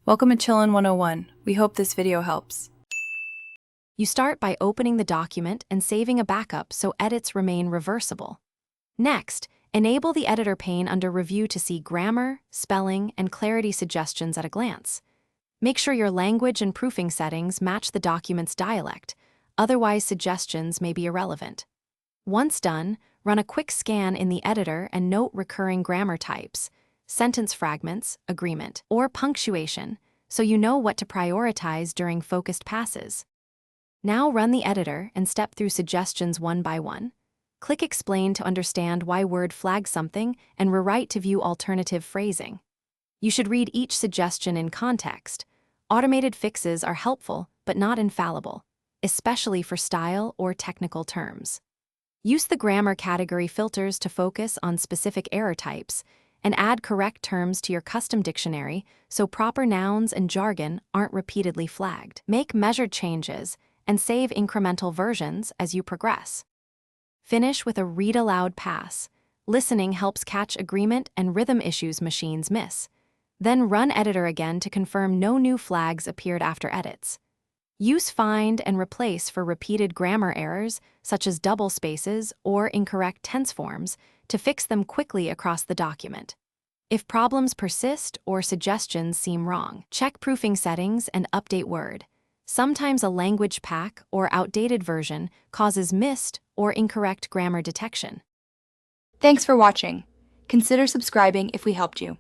Welcome to Chillin' 101. We hope this video helps. You start by opening the document and saving a backup so edits remain reversible. Next, enable the editor pane under Review to see grammar, spelling, and clarity suggestions at a glance. Make sure your language and proofing settings match the document's dialect, otherwise suggestions may be irrelevant. Once done, run a quick scan in the editor and note recurring grammar types, sentence fragments, agreement, or punctuation, so you know what to prioritize during focused passes. Now run the editor and step through suggestions one by one. Click Explain to understand why word flags something and rewrite to view alternative phrasing. You should read each suggestion in context. Automated fixes are helpful but not infallible, especially for style or technical terms. Use the grammar category filters to focus on specific error types and add correct terms to your custom dictionary so proper nouns and jargon aren't repeatedly flagged. Make measured changes and save incremental versions as you progress. Finish with a read aloud pass. Listening helps catch agreement and rhythm issues machines miss. Then run editor again to confirm no new flags appeared after edits. Use find and replace for repeated grammar errors, such as double spaces or incorrect tense forms, to fix them quickly across the document. If problems persist or suggestions seem wrong, check proofing settings and update Word. Sometimes a language pack or outdated version causes missed or incorrect grammar detection. Thanks for watching. Consider subscribing if we helped you.